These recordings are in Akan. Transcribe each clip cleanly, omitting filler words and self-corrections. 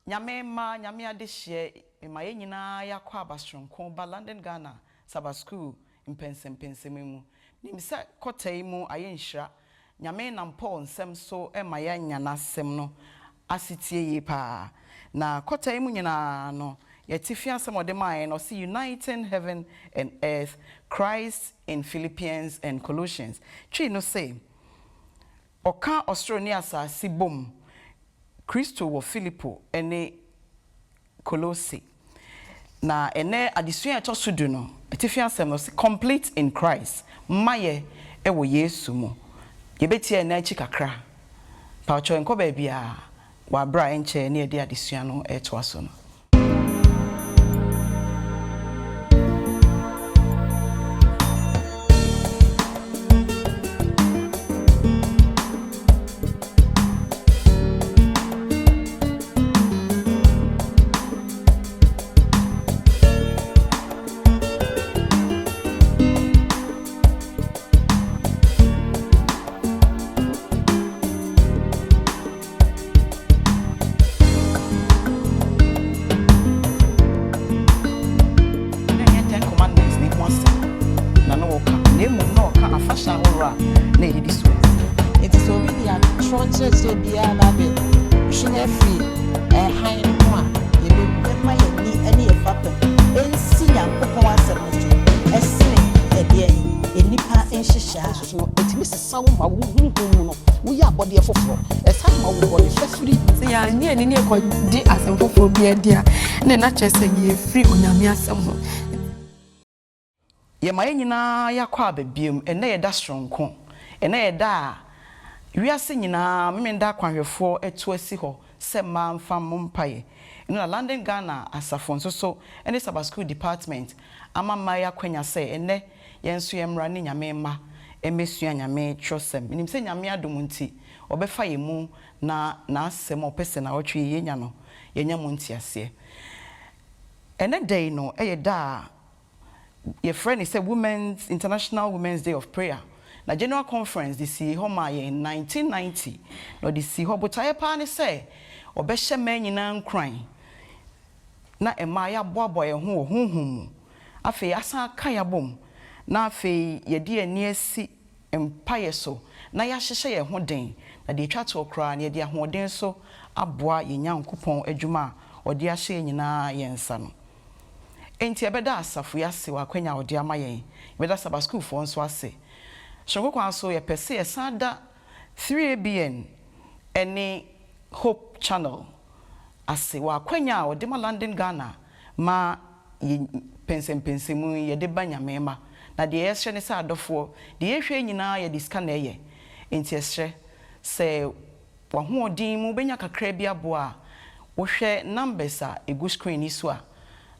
Nyame ma nyame adehye ma ye nyina yakwa abasronko ba London Ghana Sabbath School impensem mu nim se kotai mu ayenhira nyame nam Paul nsem so ma ya nyana sem no asitie yi pa na kotai mu nyina no yetifia asem ode mai no see uniting heaven and earth Christ in Philippians and Colossians twi no say oka Australia asasi bom Christo wo Filippo ene Colossi na ene adesua eto sodu no etifi asem no complete in Christ maye ewo Yesu mu yebetie na achi kakra pa cho enko ba bia wa bra enche na edi adesua no eto aso no di asemfofo bia dia na na chese ye free onyame asem ho ye maye nyina yakwa ababiem ene ye da stronko ene ye da wiase nyina memenda kwanhwefo eto asi ho se ma mfa mompaye na London Ghana asafo so ene Sabbath School department amama yakwanya se ene yenso yemra ne nyame ma emesua nyame twosem nim se nyame adomunti obefa yemu na asem opese na otwe yenya no yenya munti ase ene day no da your friend is a Women's International Women's Day of Prayer na general conference this year homa in 1990 no this year botaye pa ne say obehye man nyina nkran na ema ya boabo ye ho honhum afi asa ka ya bom na afi ye de ani asi empire so na ya hyehye ye ho den na de twa to okra na de ahoden so aboa ye nyankopon adwuma ode ahye nyina yensa no enti ebeda asafu yase wa kwanya ode amayen ebeda Sabbath School for nso ase shonko kwa so ye pese ye sada 3ABN any Hope Channel ase wa kwanya ode ma London Ghana ma pensemu ye de banyame ma na de yeshe ne sa adofo de yehwe nyina ye diska na ye enti yeshe se wa hoodin mu benya kakra bi aboa wo hwe numbers a egu screen iso a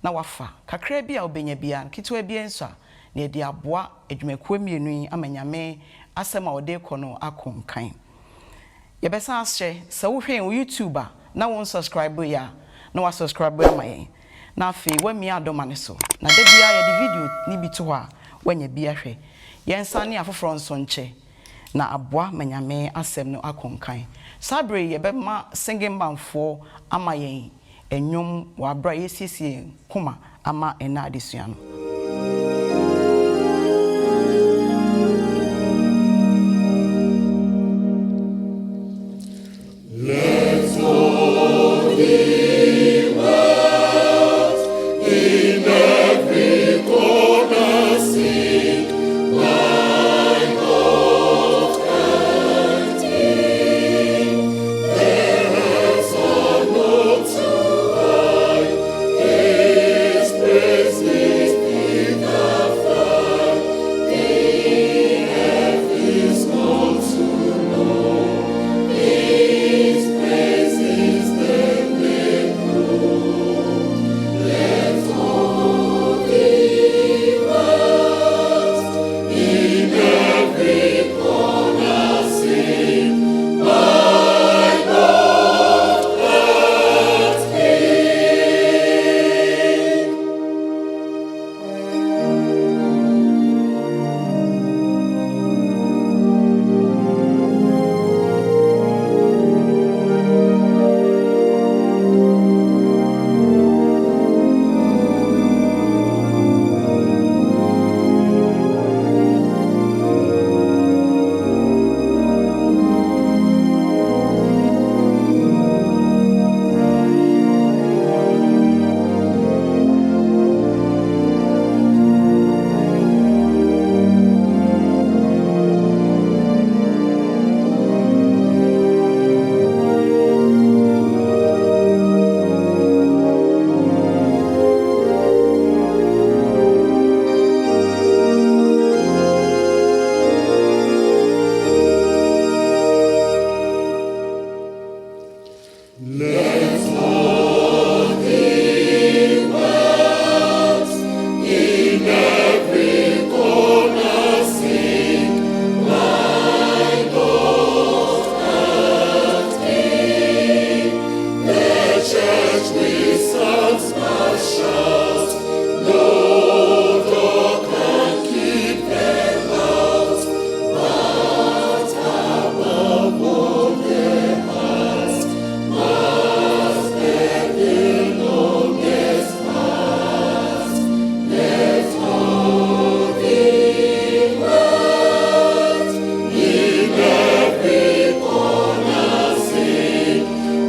na wafa kakra bi a obenya bia kitwa bi enso a na ye de aboa adwumakuo mienu amanyame asema ode kono akonkan ye besa ashe se wo hwe en YouTube a na won subscribe ya na wa subscribe amayen na afi wa mi adoma ne so na da bia ye de video ni bi to a wanya bia hwe yensa ne afoforo nso nche na aboa manyame asem no akonkan sabre ye be ma singing banfo amayen enyom wa bra yesiesie kuma ama ena adesua no Let's go the world in every corner sing my God and King. There's a note to hide, His praises be the fire. The earth is not to know. His praise is the name. Let all the world in every corner sing, my Lord and King. The church with songs must shout, no door can keep them out, but above all their hearts must bear the longest part. Let all the world in every corner sing,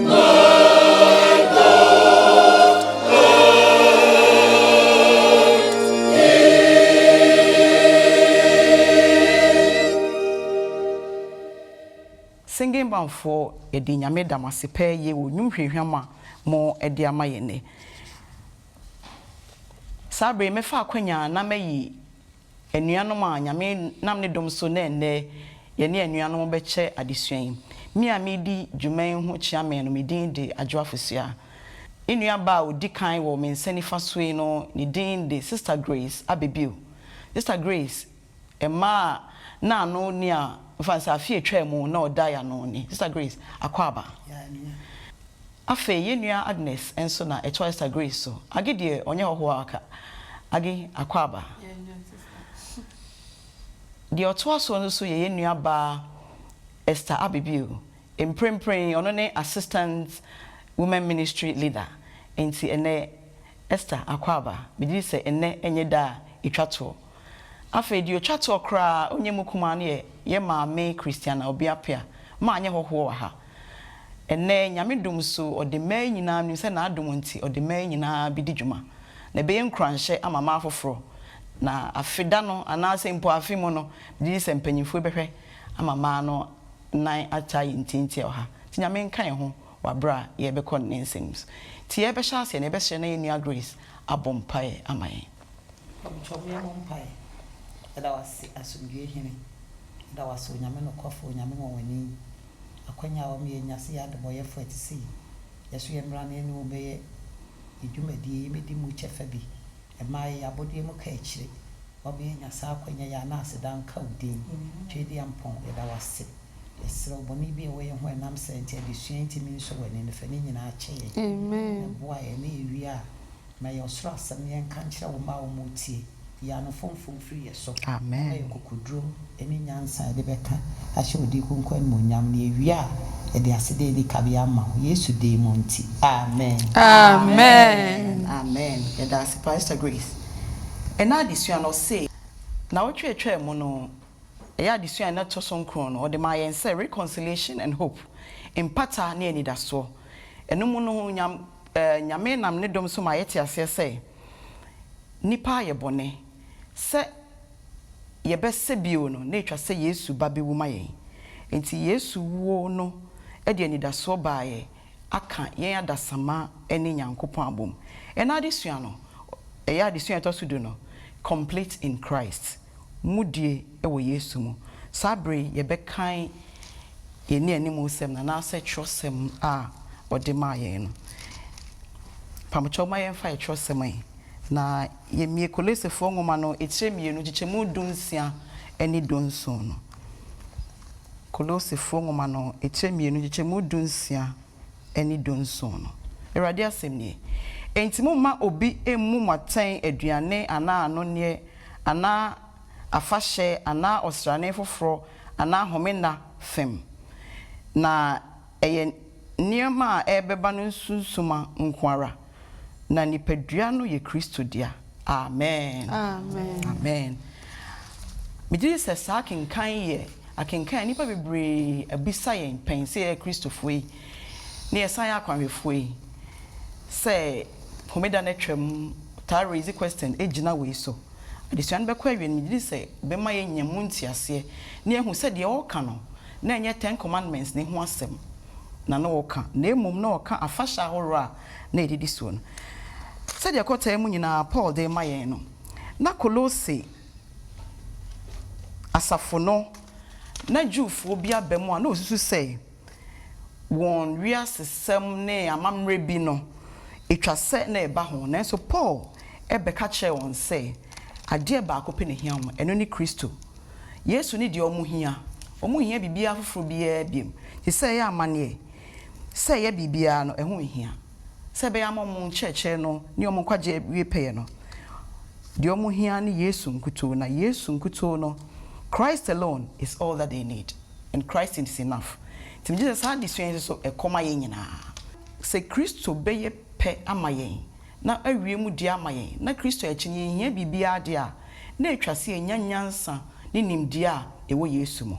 my Lord Singing band for a dinyame damasipe ye wo nyumhwehwama mo ede amayene. Sabre me fa kwanya na mayi enuanom a nyame nam ne dom so na enne ye ne enuanom beche adesuan. Mi a me di dwuman ho chiame no me din de adwoafosua. Enua ba odi kan wo me nsanifa soe no ne din de Sister Grace Abebiu. Sister Grace Emma na no ni a fancy afie twemu na odaya no ni Sister Grace akwaba afe yenua Agnes enso na eto Sister Grace so agide onye hoho aka agi akwaba di oto aso no so yenua ba Esther Abibiu emprempren ono ne assistant women ministry leader enti ene Esther akwaba bidi se ene enye da etwato afa di otwato okra onye mukuma ne ye maame Christiana obiapia ma anye hoho wa ha enne nyame dum so ode man nyina nim se na adum nti ode man nyina bidi dwuma na be nkranhye amama afoforo na afida no anase mpo afimo no di se mpanyimfo behwe amama no nan atai ntinti ha ti nyame nkan ho wabra ye be kon nensens ti ye be hyase na be hye na yenua Grace abompae amaye da was asumdwe hene da was onyame no kofo onyame woni akwanya wo me nyase ya de boye fo atisi yeso ye mra na eni wo be edwumadi me di mu chefa bi e mai abodie mu ka akire wo be nyasa akwanya ya na asedan ka udin twedi ampon da was esro boni bi wo ye ho enam sente adisua ntimi so wani ne fani nyina ache ye Amen. bo aye na ewi a ma ye osro asam ye nka nkyira wo ma wo mutie ya no fomfom free yeso amen ayo kokudro eni nyansa de beka ahye odi konkwan mo nyam ne ewia e de asede ni kabia ma Yesu de monti amen Amen. amen and that's Pastor Grace and now this you no say na otwe mu no eya this you na to so nkron no de ma yen say reconciliation and hope empata na enidaso eno mu no nyame nam ne dom so ma yete ase say nipa ye bone se ye bese bio no na etwa se Yesu ba bewu ma yen enti Yesu wo no e de anidaso ba ye aka yen adasama eni nyankopon abom ena adesua no eya adesua to sudo no complete in Christ mudie e wo Yesu mu sabre ye bekan ye ni animu sem na se twosem a ode ma yen no pamocho ma yen fa twosem ai na ye mie kolesefo ngoma no ekyemienu gichemu dunsia eni dunson no kolosefo ngoma no ekyemienu gichemu dunsia eni dunson no erade asemnie entimu ma obi emu maten aduane ana ano ne ana afahye ana osrane foforo ana homena fem na eye niema ebeba no sunsuma nkwara na nipadua no ye Kristo dia amen Amen. amen midiri se sakin kan ye akenkan nipa bebre abisa yen pense ye Kristofo yi ne yesan ya kwanhwefo yi se homeda na twam ta raise question ejina we so adesuan be kwa wen midiri se be ma ye nyamu ntiase ne ehu se de o ka no na enye 10 commandments ne ho asem na no o ka na emum na o ka afasha horo a na edidi so no said ya kota emu nyina Paul de maye no na Kolose asafo no na Jewfo bia bemu a na osusu say won wiase sem ne amamre bi no etwa se na eba ho nanso Paul ebeka kye won say ade ba akopɛ ne hia ho eno ni Kristo Yesu ni de omu hia bibia foforo bia biem ti say ya amane say ya bibia no ɛho hia say be ya momu cheche no ni omu kwaje wie peye no de omu hia ni Yesu nkuto na Yesu nkuto no Christ alone is all that they need and Christ is enough. Tim Jesus had this thing so ekoma ye nyina say Kristo beye pe amayen na awie mu dia amayen na Kristo akyenye hia bibia de a na etwase enyanyansa ne nimdia ewo Yesu mo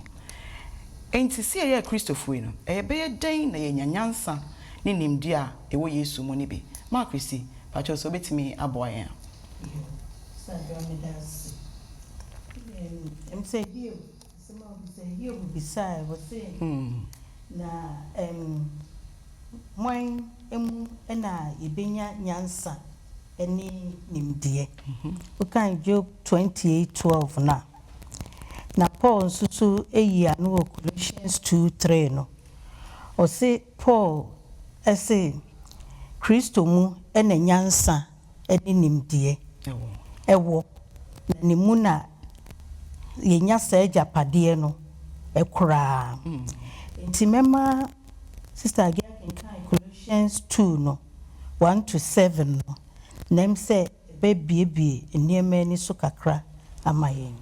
enti se ye Kristofo no beye den na ye nyanyansa ne nimdia ewo Yesu mo ne bi ma Kristi pa cho so betimi aboyen say here some of say here will be side was saying na mwan na ibenya nyansa eni nimdie we can Job 28:12 na Paul nsusu eyi anu Colossians 2:3 no o say Paul say Kristo mu na nyansa eni nimdie ewo na nimu na yenya sa japade no ekura nti mema sister again kan Colossians 2 no 1-7 no nem say be biebie niema ni so kakra amayen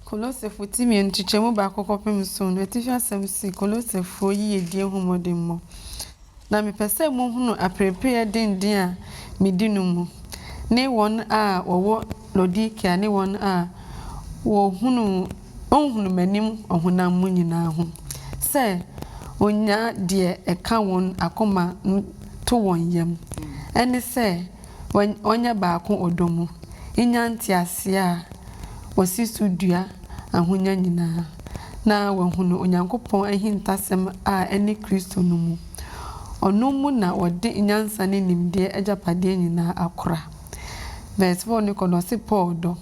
Kolosefo timi nchichemu ba kokopem so no etifa semsi kolosefo yiyedie humodemmo na mepese mu hunu aprepe dindin a medinu mu ne won a wowo Lodikia ne won a wo hunu manim ohunam mu nyina ho se onya de eka won akoma to won yam ene se onya ba ko odomu inyanti ase a wosisu dua ahonya nyina na wo hunu onyankopon ahintasem a ene Kristo no mu ono mu na wode inyansa ne nimde ajapade nyina akora verse 4 ni kono se Paul do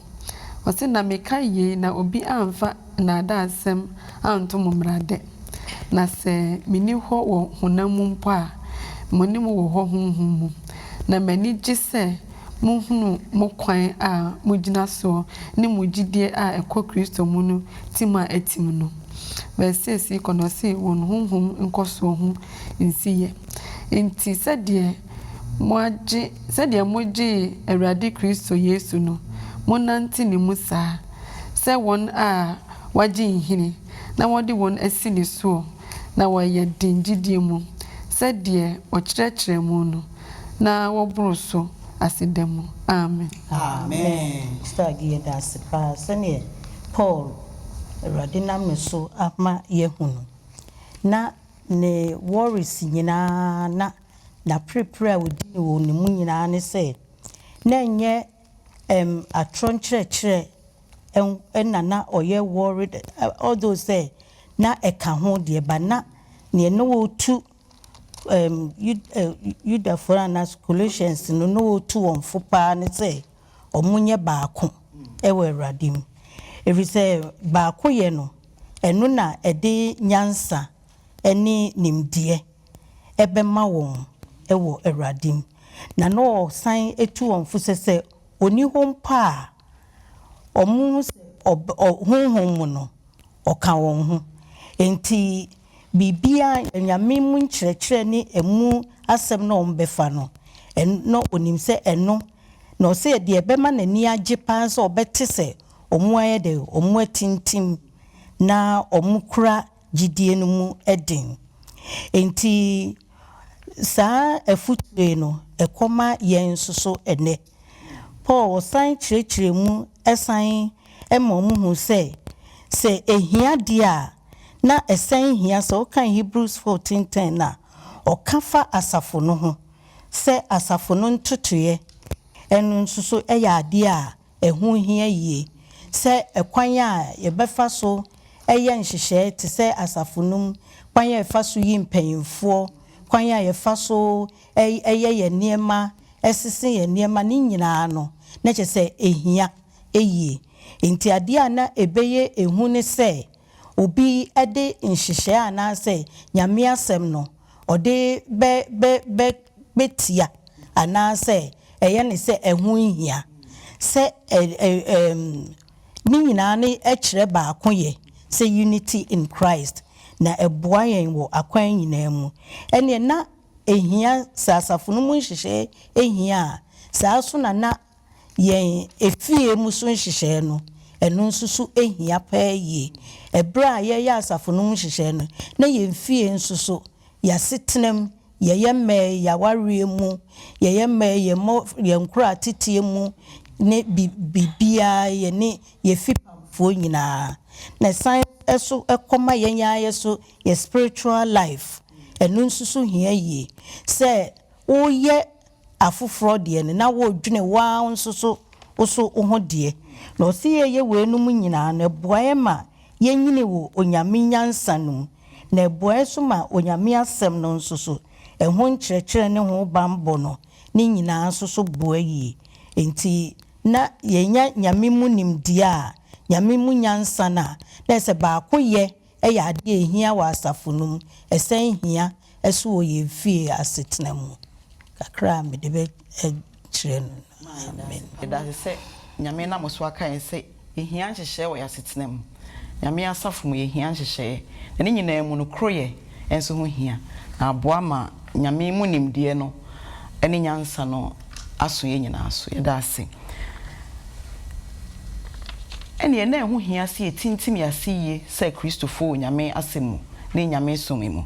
wase na meka ye na obi amfa na da asem anto mumrade na se mini ho wo honamu mpo a moni mu wo ho honhum na mani gise mu hunu mo kwan a mugina so ne mugidie a ekọ Kristo mu no tima atim no verse 6 kono se won honhum nkoso ho nsiye enti sade moji Awurade Kristo Yesu no monanti ni musa se won a waji nhini na wodi won asini so na waye dingidie mu se de okirekire mu no na woburu so asidemu amen stagi da sipa sene Paul Awurade na meso ama yehunu na ne worries nyina na prepare wodi wo ne mu nyina ne se na nye atronchre na oye worried all those say na eka ho de ba na ne no tu you the foreign Colossians no tu on fopa ne say omunye baako ewe Awurade if say baako ye no eno na ede nyansa eni nimdie ebema won ewo Awurade na no sign etu on fu se oni hompa omu honhom no oka won ho enti bibia nyame mu nkyerɛkyerɛ ne emu asɛm na ombefa no no onim se eno no se de ebema nani agye pan se obete se omu aye de omu atintim na omu kura gidie no mu eden enti saa efutue no ekoma yen soso ene Paul sign chire mu esan ema mu hu se ehia dia na esen hia so kan Hebrews 14:10 na okafa asafo no ho se asafo no ntotoye enu nsuso eya ade a ehu hia yie se ekwan a ye befa so eye nhihye te se asafo no kwan a yefa so yi mpanyimfo kwan a yefa so eye ye niema esisi ye niema ni nyina no na che se ehia eyie enti ade a na ebeye ehu ne se obi ede nhyehyɛ anaasɛ nyame asɛm no ɔde betia anaasɛ ɛyɛ ne sɛ ɛho nhia sɛ ni nyinaa ne ɛkyerɛ baako yɛ sɛ unity in Christ na ɛboa yɛn wɔ akwan nyinaa mu ɛne na ehia sasafo no mu nhyehyɛ ehia saa so na yɛn efie mu so nhyehyɛ no ɛno nso so ehia paa yie ɛbra a yɛyɛ asafo no mu nhyehyɛ no na yɛn fie nso so yɛasetenam yɛyɛ mɛ yɛawareɛ mu yɛyɛ mɛ yɛn kora tetie mu ne bibia yɛne yɛfipamfoɔ nyinaa na san ɛso ɛkɔma yɛn ayɛ so yɛ spiritual life ɛno nso so hia yie sɛ woyɛ afoforɔ deɛ no na wodwene waa nso so wo ho deɛ na ɔsi yɛyɛ wei no mu nyinaa na ɛboa ma yɛnyine wɔ onyame nyansa no mu na ɛboa so ma onyame asɛm no nso so ɛho nkyerɛkyerɛ ne ho bambɔ no ne nyinaa nso so boa yie enti na yɛnya nyame mu nimdeɛ a nyame mu nyansa na ɛsɛ baako yɛ ɛyɛ adeɛ ehia wɔ asafo no mu ɛsɛn hia ɛso wɔ yɛn fie asetena mu kakra me de be kyerɛ no amen da se nyame na mo so aka yɛn sɛ ehia nhyehyɛ wɔ asetena mu nyame asafo mu ehia nhyehyɛ na ne nyinaa mu no kroyɛ enso ho hia na aboa ma nyame mu nimdeɛ no ɛne nyansa no aso yɛ nyinaa so yɛda ase ɛne na ho hia se tintim yɛase yie sɛ kristofo nyame asɛmu ne nyame som mu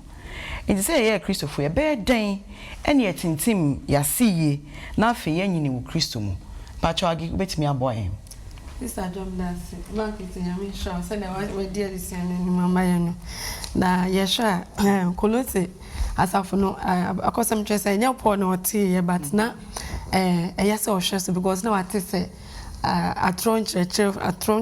nti sɛ yɛ kristofo yɛbɛɛ den ɛne tintim yɛase yie na afei yɛnyini wɔ kristo mu pacho agi betimi aboa yɛn Sister John Dasi, market nyame show sɛ na we dear this ni mama yɛ no na yɛ show Kolose asafo no akosam kyerɛ sɛ nya Paul na ɔte yɛ but na ɛyɛ sɛ ɔhwɛ so because na wate sɛ atron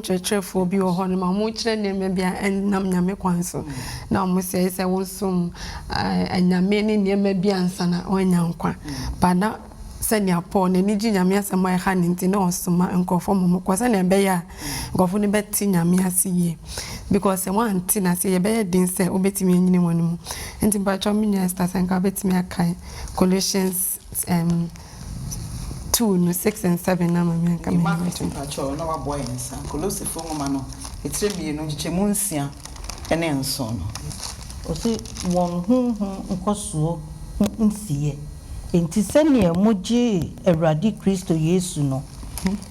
church for bi wɔ hɔ no ma mo kyerɛ nneɛma bia ɛnam nyame kwan so na mo sɛ wonsom nyame ne nneɛma bia ansa na ɔnya nkwa but na sɛnea Paul na ni gye nyame asɛm a ɛha ne nti na ɔsoma nkɔfo mo kɔ sɛnea ɛbɛyɛ a nkɔfo no bɛte nyame ase yie because one thing na sɛ yɛbɛyɛ den sɛ wobɛtumi anyini wɔ no mu nti mpatwɔ me nua star sɛ nka wobɛtumi akan Colossians 2 no 6 and 7 na mami anka me mpatwɔ na waboa yɛn sa Kolose fo ngoma no etire mie no gye mu nsia ɛne nso no ɔsi wɔn honhom nkɔsoɔ nsiye enti sɛnea mogye Awurade Kristo Yesu no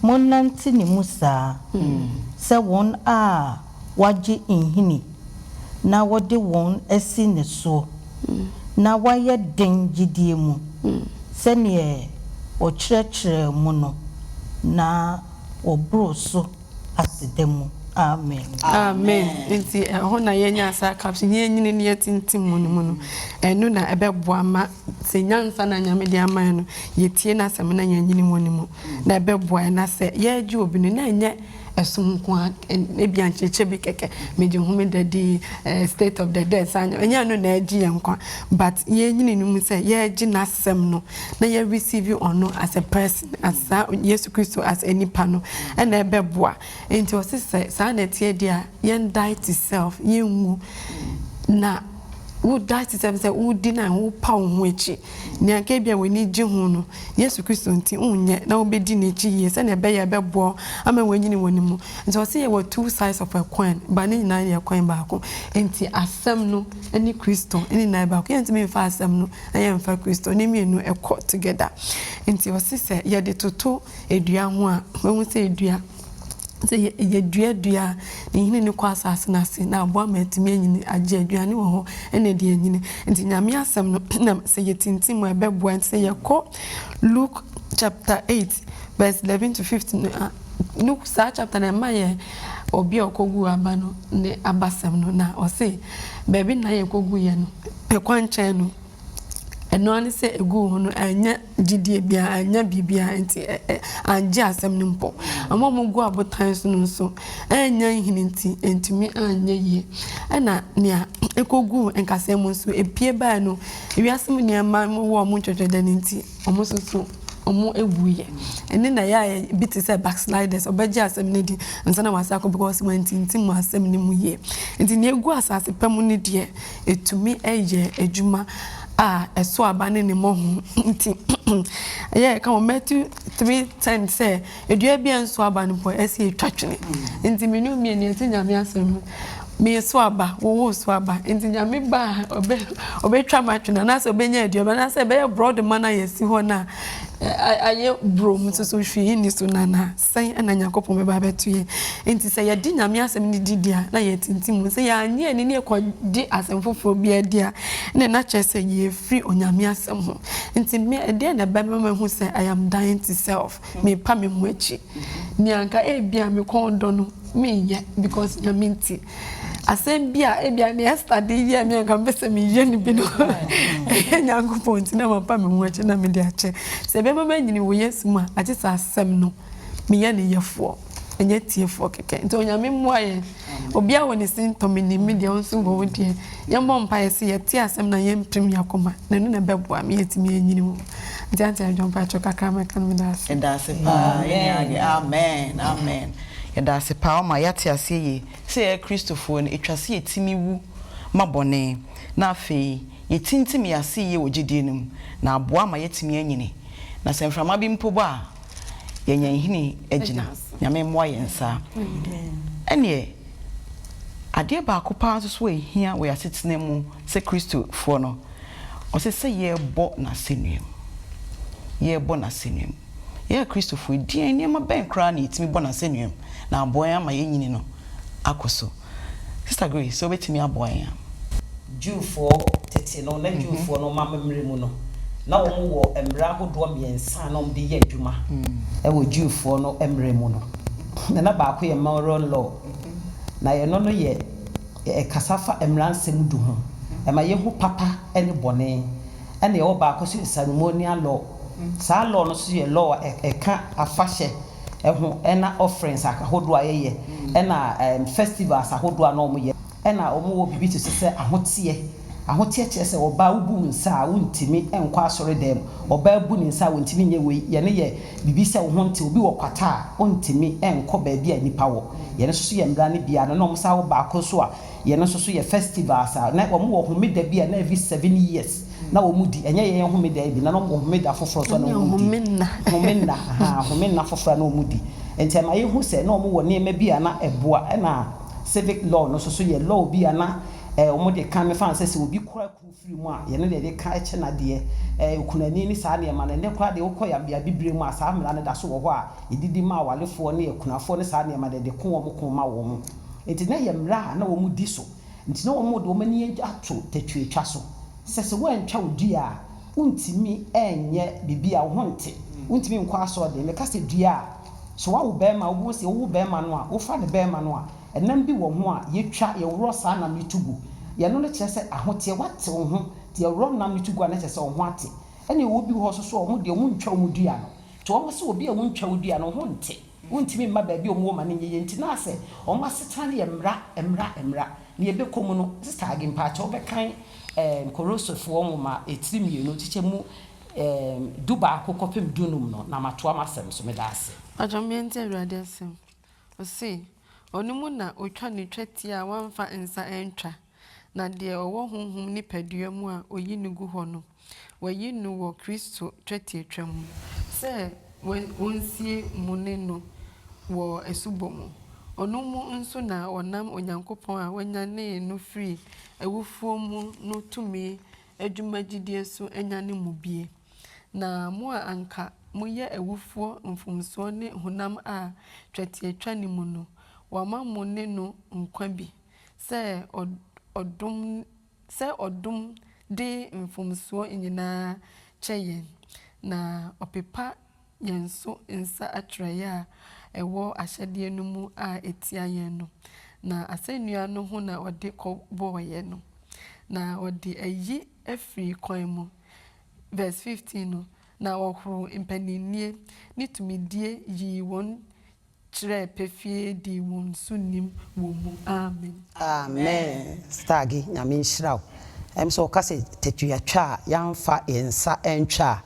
monante ne mu saa sɛ wɔn a wagye nhini na wɔde wɔn asi ne so na wayɛ den gyidie mu sɛnea wɔkyerɛkyerɛ mu no na wɔboro so aseda mu amen nti ɛho na yɛnya asa caption yɛnyini ne yɛtintim mu no ɛno na ɛbɛboa ma sɛ nyansa na nyame de ama no yɛtie na asɛm na yɛnyini mu no mu na ɛbɛboa na sɛ yɛagye obi no na ɛnyɛ ɛsom nko a ebi ankyekye bi kɛkɛ megye home dadi state of the dead sanya ɛnyɛ no na agye yɛn nkwa but yɛnyini no mu sɛ yɛagye n'asɛm no na yɛ receive ɔno as a person as Yesu Kristo as a nipa no ɛna ɛbɛboa nti ɔse sɛ saa na ɛteɛ di a yɛn die to self yɛnwu na wo die to self sɛ wo di na wo pa wo ho akyi nea ka bia w'ani gye ho no Yesu Kristo nti unyɛ na wo bedi n'akyi yie sɛ na ɛbɛyɛ ɛbɛboa ama w'anyini wɔ ne mu nti ɔse yɛ wɔ two sides of a coin ba ne nyinaa yɛ coin baako nti asɛm no ne Kristo ne nyinaa baako yɛntumi mfa asɛm no na yɛmfa Kristo ne mmienu ɛkɔ together nti ɔse sɛ yɛde toto edua ho a wɔn sɛ edua sɛ yɛdua ne hene ne kɔ asase na se na aboa ma atumi anyini agye aduane wɔ hɔ ɛna de anyini nti nyame asɛm no na sɛ yɛtintim mu ɛbɛboa nti sɛ yɛkɔ Luke chapter 8 verse 11 to 15 Luke saa chapter na ma yɛ obi a ɔkɔgu aba no ne abasɛm no na ɔse baabi na yɛkɔgu yɛ no pɛkwa nkyɛn no ɛno ane sɛ egu ho no anya gidie bia anya bibia nti anje asɛm no mpo ama mo gu abotan so no nso anya nhini nti entumi anya yie ɛna nea ekogu nkasɛm nso epie baa no ewiasem nea ma mo wo mo twetweda nti omo so omo ewuye ene na ya bit say backsliders obeje asem ne di nsa na wasa because when tintim asem ne mu ye nti ne egu asase pam ne de etumi eye adwuma eso abane ne mo ho nti come Matthew 3:10 say edua bia nso abane po esi etwatwene nti menu mi ne eti nyame asem me so aba wo so aba nti nyame ba obe twa matwene na so benya edua ba na say be broad man yesi ho na aye brom so hwi ni so na sai na nyakopo me ba betu ye nti say ye di nyame asem ni didia na ye tintim say ya anye ni ne ko di asem foforo bia dia na che say ye free onyame asem ho nti me ede na ba me hu say I am dying to self me pa me hu achi ni anka e bia me kondo no me ye because nyame nti asem bia e bia na yesterday ye me anka be say me ye ni bi no nyakopo nti na ma pa me hu achi na me de ache se be mama nyini wo yesu ma ati sa asem no me ye ne yefo enye tiefo keke nti onyame mmoaye obi a woni symptom ni media onso wo de yembo mpa yesi ye ti asem na ye mprim yakoma na nu na beboa me yetimi enyini wo nti anti adwon pa choka kama kan me das edase pa amen amen edase pa o ma yate ase ye se Christopher no etwase etimi wu mabone na afei yetintim yase ye ogidie num na aboa ma yetimi enyini na semframa bi mpo ba yenyan hini agina nyame mmoa yensa ene ade ba akopa so ehia we asetene mu se Christopher no o se ye bo na senuem ye Christopher di enema ben kra na etimi bo na senuem na aboa ma yenyini no akoso Sister Grace so betimi aboa ya Jewfo tete no na Jewfo no mamemre mu no na wo wo emra hodo miensa no de ye adwuma e wo Jewfo no emre mu no na ba ko ye moral law na ye no no ye kasafa emra nsem du ho e ma ye hu papa ene bone ene ye wo ba ko ceremonial law sa law no so ye law e ka afahye ho ena offerings akahodo ayeye ena festivals ahodo na omo ye ena omo wo bibi to se ahotie chese oba ubu nsa wontimi enko asore dem oba bu ni nsa wontimi nye we ye ne ye bibi se wo honte obi wo kwata wontimi enko ba bia nipa wo ye ne so ye mra ne bia no mo sa wo ba ko so a ye ne so ye festivals na omo wo homeda bia na every 7 years na wo mudi enye ye homeda bi na no mo homeda foforo so na wo mudi homenna foforo na wo mudi entema ye hu se na omo wo ne ma bia na eboa na civic law no so ye law bia na omo de kan me fan se obi kura kru free mu a ye ne de ka eche na de kunani ni sa ne ma na ne kura de ukoya bia bibire mu asa amra ne da so wo ho a edidi ma walefo ne kunafo ne sa ne ma de ko wo mo ko ma wo mo enti na ye mra na wo mu di so enti na wo mo de wo mani ato tetwetwa so se wo antwa odi a untimi enye bibia wo honte untimi nkwa so de me ka se dua so wa wo be ma wo se wo be ma no a wo fa ne be ma no a enam bi wo ho a yetwa ye woro sa na mitugu ye no ne kyerese ahote wate wo ho te ye woro na mitugu na kyerese wo ho ate ene wo bi ho so so wo de wo ntwa wo dua no to wo se obi a wo ntwa wo dua no ho nte wontimi mma ba bi o mo ma ne ye nti na ase o ma setane ye emra ne ye bekom no sister agimpa cha wo be kan korosofo wo ma etirimienu tiche mu duba akokopem dunum no na matoa masem so me da ase ajamiente awurade asem o se onimu na otwa ne twati a wamfa nsa entwa na de owo honhom ni padua mu a oyi nugu ho no wayi nu wo Kristo twati atwam se wonsie mune no wo esubomu onumu nso na onam onyankopon a wanyane no free ewufuo mu no tumi adwumagidie so anyane mu bie na mo a anka moye ewufuo mfumso ne honam a twati atwa ni mu no wama mune no nkwa bi se odum de mfumso nyina cheyen na opepa yenso nsa atraya a ewo ahyede no mu a etia yen no na asenua no ho na ode koboye no na ode ayi afri kwan mu verse 15 no na ohuru impaninie nitumidie yi won chere pefie di won sunim wo mu amen stagi nyame nhyiraw so kase tetwatwa yamfa ensa entwa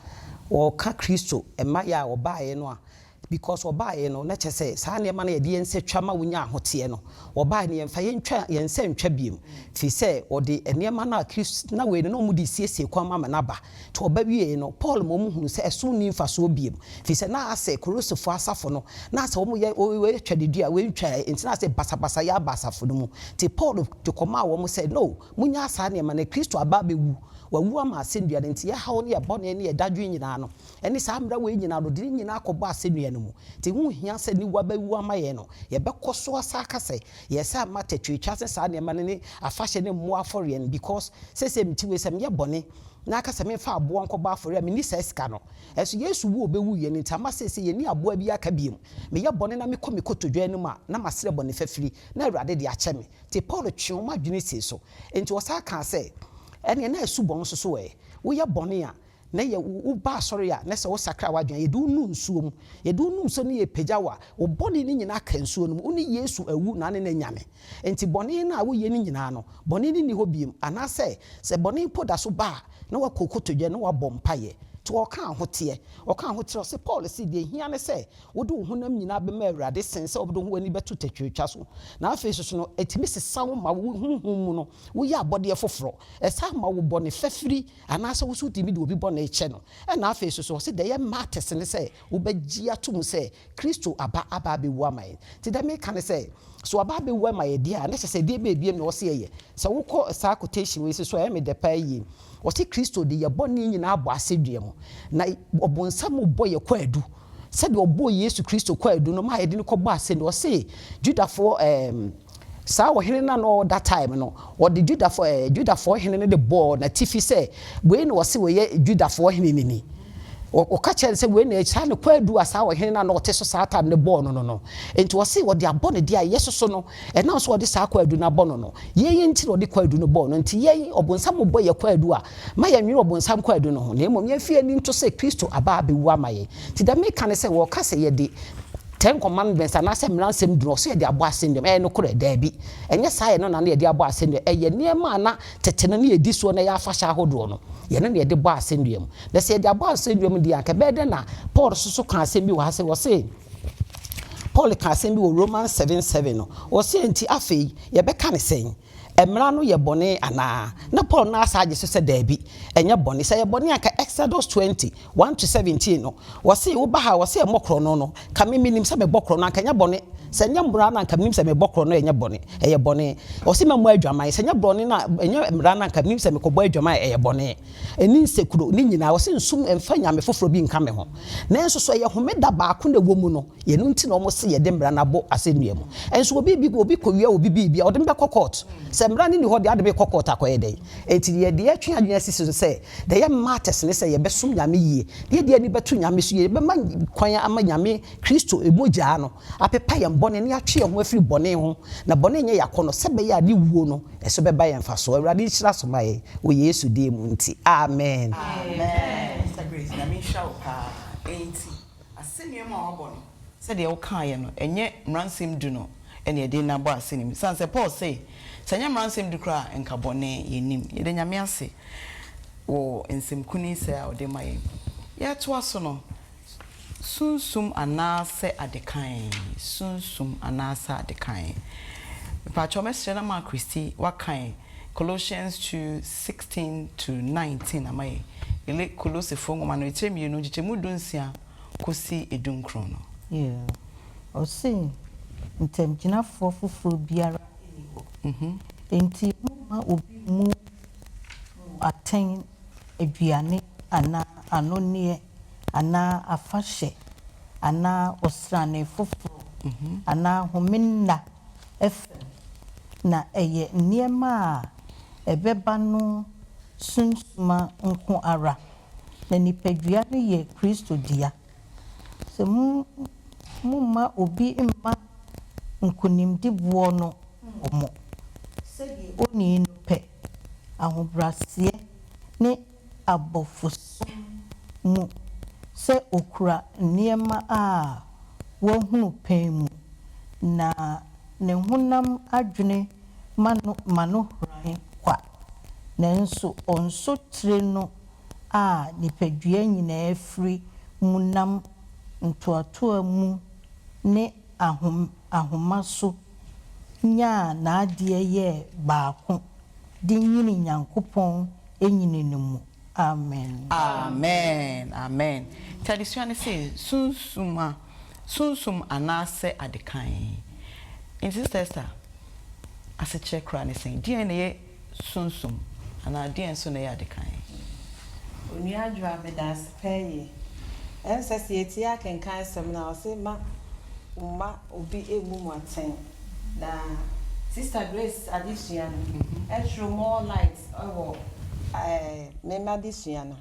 wɔka Kristo ɛma yɛ a ɔbaeɛ no a because ɔbaeɛ no na kyɛ sɛ saa nneɛma no yɛde yɛnsɛ twa ma wonya ahoteɛ no ɔbaeɛ no yɛmfa yɛnsɛ ntwa biom firi sɛ ɔde nneɛma no a Kristo na wei no na ɔmu de siesie kwan ma n'aba nti ɔba wie no Paul ma ɔmu hunu sɛ ɛso ni mfasoɔ biom firi sɛ na asɛ Korosifo asafo no na asɛ ɔmu yɛ twa de dua wei twa nti na asɛ basabasa yɛ aba asafo no mu nti Paul de kɔma a wɔn sɛ no munya saa nneɛma no Kristo aba abɛwu wawu ama asɛnnua no nti yɛhaw ne yɛbɔne ne yɛdadwe nyinaa no ɛne saa mmara wei nyinaa no de ne nyinaa akɔbɔ asɛnnua no mu nti ho hia sɛ ne wabawu ama yɛn no yɛbɛkɔ so asa aka sɛ yɛsɛ ama tatwitwa sɛ saa nneɛma no ne afahyɛ ne mmoa afɔreɛ no because sɛ meti wei sɛ meyɛ bɔne na aka sɛ memfa aboa nkɔbɔ afɔreɛ a menni saa sika no ɛso Yesu wo obɛwu yɛ no nti ama sɛ yɛni aboa bi aka biom meyɛ bɔne na mekɔ mekɔtodwa no mu a na masrɛ bɔne fafiri na Awurade de akyɛ me nti Paul twe wɔn adwene sie so nti wɔsa ka sɛ ɛne na esu bɔn so ɛ woyɛ bɔne a na yɛ woba asɔre a na sɛ wo sakra wadwan yɛde unu nsuo mu yɛde unu nsuo ne yɛ pagya wa wo bɔne ne nyinaa ka nsuo no mu wone Yesu awu na ne nyame enti bɔne na woyɛ ne nyinaa no bɔne ne ni hɔ biem anasɛ sɛ bɔne po da so ba na wakokotodwa na wabɔ mpaeɛ to ɔka ahoteɛ ɔsɛ Paul sɛ deɛ hia ne sɛ wode wo honam nyinaa bɛma Awurade sen sɛ wobɛde ho ani bɛto tatwitwa so na afei so no ɛtumi sesa wo ma wo honhom mu no woyɛ abɔdeɛ foforɔ ɛsa ma wo bɔne fafiri anaasɛ wo so tumi de obi bɔne kyɛ no ɛna afei so ɔsɛ deɛ yɛ matters ne sɛ wobɛgye ato mu sɛ Kristo aba abɛwu ama yɛn nti dɛ meka ne sɛ so aba abɛwu ama yɛ deɛ a ne kyɛ sɛ deɛ bɛbiem na ɔsɛ yɛyɛ sɛ wokɔ saa quotation wei so ɛyɛ me dɛ paa yie ɔsɛ Kristo de yɛ bɔne nyinaa abɔ asɛdua mu na ɔbɔnsam bɔ yɛ kwaadu sɛdeɛ ɔbɔ Yesu Kristo kwaadu no ma yɛde no kɔbɔ asɛdua ɔsɛ Judafoɔ saa ɔhene na no that time no ɔde Judafoɔ hene no de bɔ na tifi sɛ wei na ɔsɛ wɔyɛ Judafoɔ hene nini ɔka kyerɛ sɛ wei na ɛkyɛ ne kwaadu a saa ɔhene na ɔte so saa time ne bɔɔ no enti ɔse wɔde abɔ ne deɛ a yɛ soso no ɛnam so ɔde saa kwaadu no abɔ no yɛyɛ nti na ɔde kwaadu no bɔɔ no nti yɛn ɔbonsam bɔ yɛ kwaadu a ma yɛnwene ɔbonsam kwaadu no ho na mmom yɛmfie ni nto sɛ Kristo aba abɛwu ama yɛn nti da meka ne sɛ wɔka sɛ yɛde 10 commandments anasɛ mmaransɛm duro so yɛde abɔ asɛndɛm ɛyɛ no korɛ daabi ɛnyɛ saa yɛ no na yɛde abɔ asɛndɛm ɛyɛ nneɛma na tete no yɛdi so na yɛ afahyɛ ahodoɔ no yɛne na yɛde bɔ asɛndɛm na sɛ yɛde abɔ asɛndɛm di anka bɛɛ de na Paul so ka asɛm bi wɔ ha sɛ wɔse Paul ka asɛm bi wɔ Romans 7:7 no wɔse nti afei yɛbɛka ne sɛn Emra no yɛ bɔne ana na Paul na asa agye so sɛ daabi ɛnyɛ bɔne sɛ yɛ bɔne aka Exodus 20:1-17 no wɔse wo ba ha wɔse ɛmɔkorɔ no ka me minim sɛ mebɔkorɔ no anka nyɛ bɔne sɛ nyɛ mbra na anka minim sɛ mebɔkorɔ no ɛnyɛ bɔne ɛyɛ bɔne wɔse mɛmɔ adwaman sɛ nyɛ bɔne na ɛnyɛ mbra na anka minim sɛ mekɔbɔ adwaman ɛyɛ bɔne ɛni nsekuro ni nyinaa wɔse nsum ɛmfa nyame foforɔ bi nka me ho na nso so ɛyɛ homeda baako na wɔ mu no yɛ no nti na ɔmo se yɛ de mbra na bɔ asɛnnua mu ɛnso obi kɔwia obi bi ɔde mbɛkɔ court mbra ni hɔ de ade be kokota akɔyɛ dɛ enti yɛ de atwe adwene sisi so sɛ de yɛ matters ne sɛ yɛ bɛsom nyame yie de yɛ ni bɛto nyame so yie bɛma kwan ama nyame Kristo emogya no apepa yɛ bɔne ne atwe yɛ ho afiri bɔne ho na bɔne nyɛ yakɔ no sɛ bɛyɛ ade wuo no ɛso bɛba yɛ mfa so Awurade nhyira so ma yɛ wɔ Yesu de mu nti amen Mr. Grace na me show pa enti asɛnnua ma wɔbɔ no sɛ de wɔka yɛ no ɛnyɛ mmaransɛm du no ɛne ɛde na bɔ asɛnnua sanse Paul say sanya mmaransɛm du kra enka bɔne yɛnim yɛde nyame ase wɔ nsɛmkuni sɛ a ɔde ma yɛ yɛto aso no sunsum anaasɛ adekan sunsum anaasɛ adekan pacho mesre na ma Christy wakan Colossians 2:16-19 amaye ele Colosifo ngoma no ekyemi no gichemu dunsia kosi edunkron no o se ntem gyinafo foforo biara enti ma obi mu aten aduane ana anone ana afahye ana osrane foforo ana homenna na eye niema a ebeba no sunsuma nko ara na nipadua ne ye Kristo dia se mu ma obi mma nkonimdiboɔ no omo sɛdeɛ oni no pɛ ahobrɛaseɛ ne abɔfoso mu sɛ okura nneɛma a wɔhunu pɛn mu na ne honam adwene mano hran kwa nanso onso tire no a nipadua nyinaa firi mu nam ntoatoa mu ne ahoma so nya na ade ye baako de nyini Nyankopɔn enyini ne mu. Amen. Amen. Amen. Tradition say sunsum anase adekan. In sister as a check ran saying DNA sunsum ana deɛ so na yɛ adekan. Oni adwa bedas pay. Ensasi etia kenkan sem na ose ma obi emu mu aten. Na Sister Grace addition extra more light me madisuya na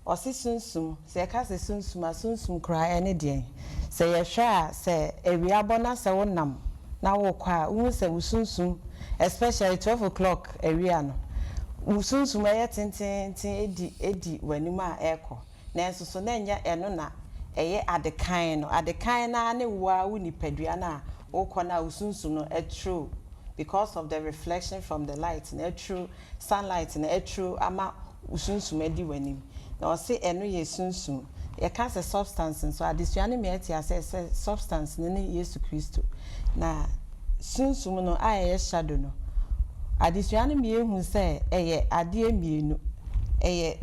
ose sunsum se ka se sunsum kra ene de se ye hwa se ewiabo na se wonam na wo kwa wu se sunsum especially 12 o'clock ewia no sunsum eye tenten edi wanim a eko na enso so na nya eno na eye adekan na ne wa wu nipadua na wo kwa na sunsum no etro because of the reflection from the light na true sunlight na true ama usunsum edi wanim na o say eno ye sunsum ye ka say substance so adesua ne me atia say substance ne Yesu Kristo na sunsum no aye shadow no adesua ne me ehu say eye ade emienu eye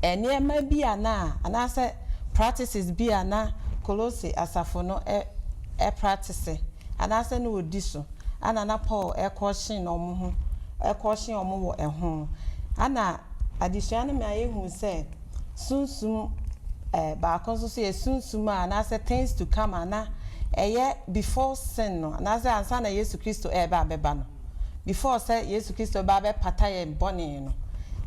enema bi ana say practices bi ana Colossae asafo no practice ana say no odi so ana na Paul ekoshin omo wo eho ana adesua ne me ayehu say sunsum ba konso say sunsum ana say things to come ana eye before sin no ana say ansa na Yesu Kristo ba beba no before say Yesu Kristo ba be pata ye boni no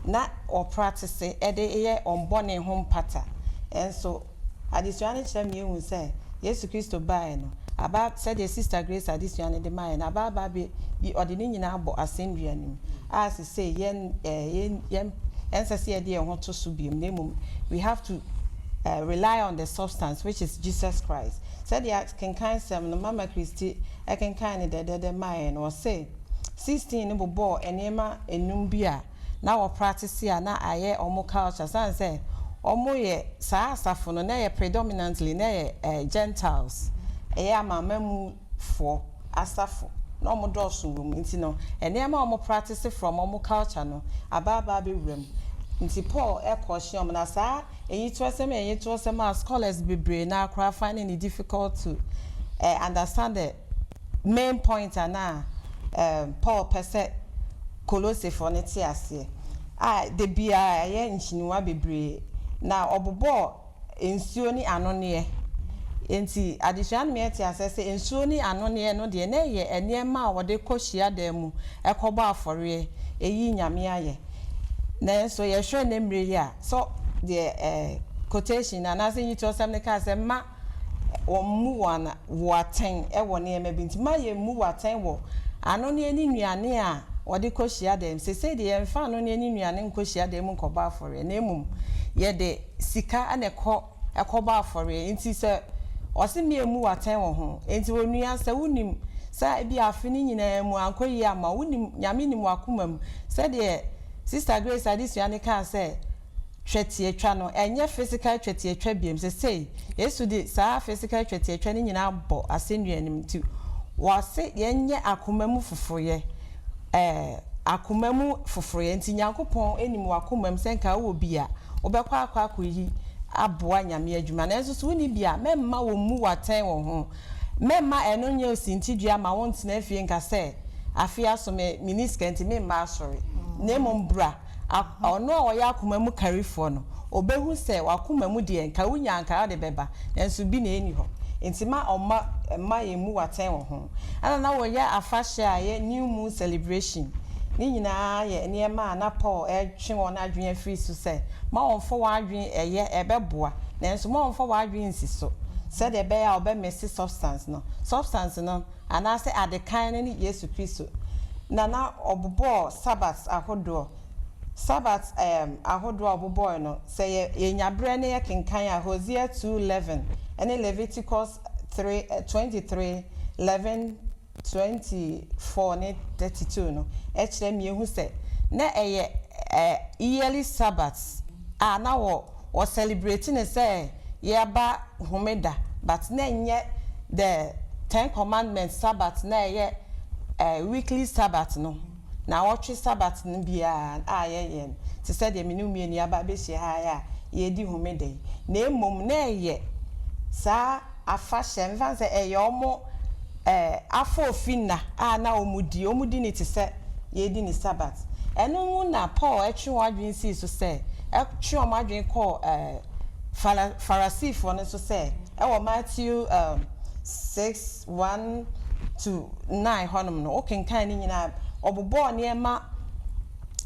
na o practice e de eye on boni ho pata enso adesua ne kire me ehu say Yesu Kristo ba no aba said the Sister Grace addition in the mind aba be ordinary nyina abo asendua nim as say yen ensase de ho to so biem nemum we have to rely on the substance which is Jesus Christ. Said the can kind some no Mama Christi I can kind the mind or say 16 no bo enema enum bia na wo practice ya na aye omo culture san say omo ye sa asafo no na ye predominantly na ye Gentiles eya mamamu for asafo no mo doso wum nti no enema omo practice from omo culture no ababa be wurem nti Paul ekwohye na sa eyi to asem scholars bebre na akra finding it difficult to understand the main point na Paul pese Colossae for neti ase de bia ye nchinuwa bebre na obobo ensuo ni anone enti addition me ati asese ensuo ni anone no de na ye enema wode kohyia da mu ekobo afore eyi nyame aye na so ye hwe na mre ya so the quotation na na say you to some ka say ma omu wana waten e woni e mabinti ma ye mu waten wo anone ni nuane a wode kohyia da se say de emfa anone ni nuane nkohyia da mu nkoba afore na emum ye de sika ekoba afore enti se ose me emu waten wo ho enti onua se wonim sa bi afini nyina mu ankoyi ama wonim nyame nim wakomam se de Sister Grace adisua ne ka say twete atwa no enye physical twete atwa biem se say Yesu de sa physical twete atwa ne nyina bo asendua nim ti wase yenye akomamu fofoye akomamu fofoye nti Nyankopon enim wakomam se nka wo bia obekwa akwakoyi aboa nyame adwuma na enso so ni bia memma wo mu waten wo ho memma eno nye osintidua ma won tena afie nka se afia so me miniska nti memma asori nemom bra ono a oya akomamu carryfo no obehu se wakomamu de nka wunya nka de beba enso bi na eni ho nti ma ma yemu waten wo ho ana na wo ya afahya ye new moon celebration ni nyina ye niema na Paul twe won adwen free so se ma won fo wadwen eye ebeboa na enso ma won fo wadwen nsiso se de be ya obemesi substance no ana se adekan ni Yesu Kristo na obobo Sabbath ahodo obobo no se ye nyabre ne ye kenkan a Hosea 2:11 and Leviticus 3:23 11:24 ne 32 no ekire mi ehu se na eye yearly Sabbath na wo celebrating say yeba homeda but na nye the 10 commandments Sabbath na ye weekly Sabbath no na watch Sabbath no bia ye te say de menu mieni aba be hye ha ya ye di homeda na emom na ye sa afa hye mfa say ye omo afọ finna na omudi ni te say ye di ni Sabbath enu mu na Paul etwe wadwen si so say etwe omadwen call Pharisee for no so say e Matthew 6:1 to 9 honom no okenkan ni nyina obobo ne ma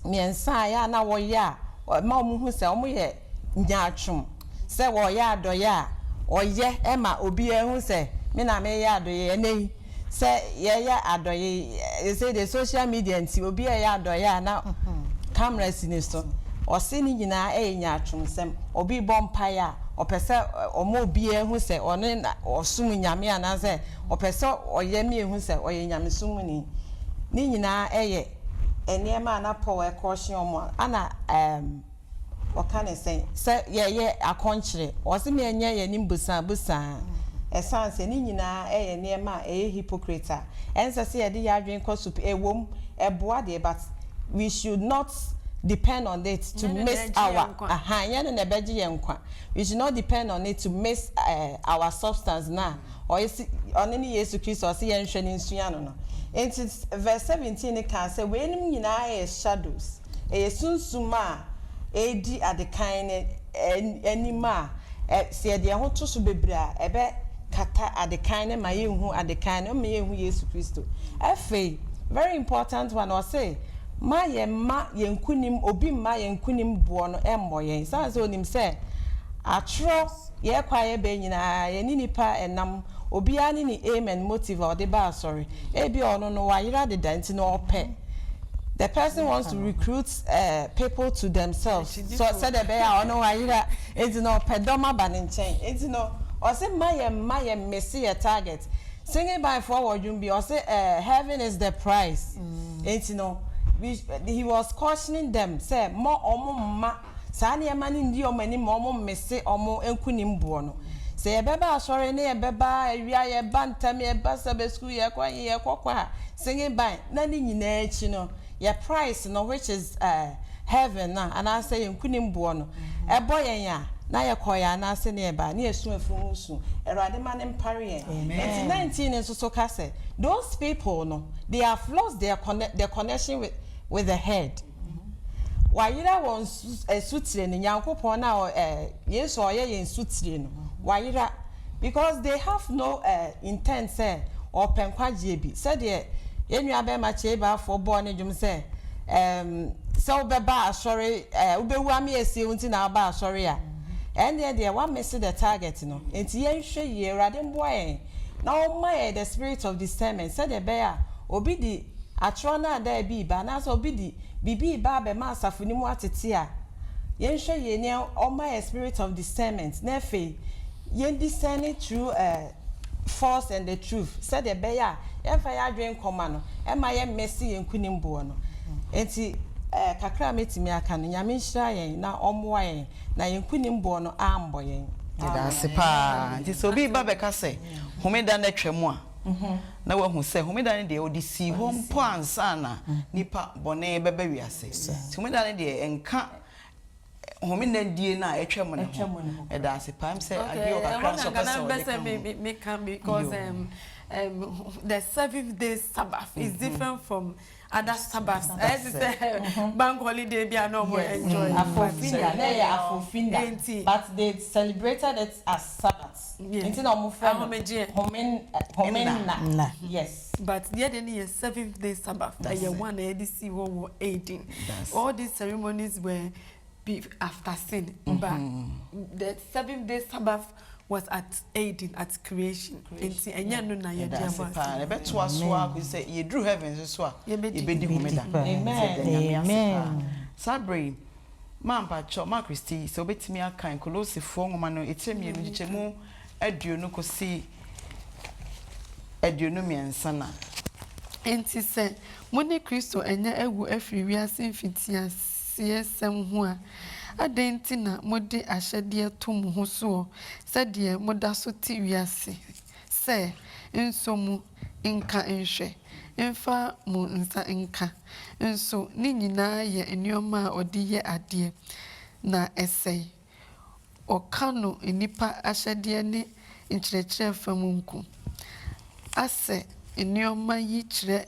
miensa ya na wo ya ma omuhu say omo ye nyaatwom say wo ya adoye a oye e ma obi ehu say me na me ya adoye enei say ye ya adoye say the social media nti obi ya adoye na cameras ni so ose ni nyina nyaatwom sem obi bompa ya opese omo obi ehu say one na osum nyame anase opese oye mi ehu say oye nyame sum ni nyina eniema na Paul caution omo ana okane say ye akonchire ose me enye ye nimbusa busa esanse ni nyina eniema hypocrite ense say ye de yadwen kosup ewom eboa de but we should not depend on it to miss our we should not depend on it to miss our substance now or on any Jesus Christ or see any no it's verse 17 it can say when nyina shadows sunsuma edi at the kind anima say de ho to so bebra ebe kata at the kind ma yehu at the kind ma yehu Jesus Christ very important one or say ma yenkunim obi ma yenkunim buo no emmo yen sanse onim se atro ye kwa ye be nyina ye ni nipa enam obi ani ni amen motive or the ba sorry ebi ono no wayira de danti no ope the person wants to recruit people to themselves so said the be ono wayira enti no pedoma baninchen enti no o se ma ye messy a target singing by forward you be o se heaven is the price enti no he was cautioning them say more omumma sani emani ndi omani mo mese omo enkunim buo no say ebeba asore na ebeba awia ye bantam ye basa school ye kwakwa singing by na ni nyina echi no your price no which is heaven na and I say enkunim buo no ebo yen ya na ye koya na se na eba na esu afu su erade man empare yen 19 nso so ka say those people no they have lost their connection with the head. Wayira won sutire ni Nyankopon na Yesu oye yen sutire no. Wayira because they have no intent say or penkwaje bi. Said ye yenua be ma cheba for born dwum say so be ba sorry ubewu am yesi unti na ba sorry a. And there one miss the target no. Enti yen hwe ye rade mboa na o ma the spirit of discernment said the bear obi di atrona da bi ba na so bi di bibi ba be ma asafuni mu atete a yen hwe ye ne o ma spirit of discernment na fe yen discerning through force and the truth said the bear yen fa ya dwen koma no e ma ye messy yen kunim bo no enti kakra metimi aka no nyame nhira yen na omoa yen na yen kunim bo no ambo yen da sepa nti so bi ba be ka se homeda na twemu a na wahu se homeda ne de odisi ho mpo ansa na nipa bone bebe wiase homeda ne de enka homeda die na etwemu ne ho e da sepa am se ade o kakra so person me can because the 7th day Sabbath is different from other Sabbaths. As I say, bank holiday be no more enjoy. But they celebrated it as Sabbath. Yes. But yet any 7th day Sabbath that you one ADC 18. All these ceremonies were after sin. But the 7th day Sabbath was at 18 at creation. And you know na you dey about. Ebe to aso we say you drew heaven so a you be di homeda. Amen. Sabre Mampa cho ma Christy so betimi aka Kolose fo nwoma no etiremie no gichemu aduonu kosi aduonu miensa na. Enti se mo ne Kristo enya ewu afiri wiase mfitia siesem ho a adenti na mode ahyɛdeɛ to mo ho so sɛdeɛ moda so ti wiase sɛ nso mu nka nhwɛ mfa mo nsa nka nso ne nyinaa yɛ nneɛma a ɔde yɛ adeɛ na ɛsɛe ɔka no nipa ahyɛdeɛ ne nkyerɛkyerɛ fam nko asɛ nneɛma yi kyerɛ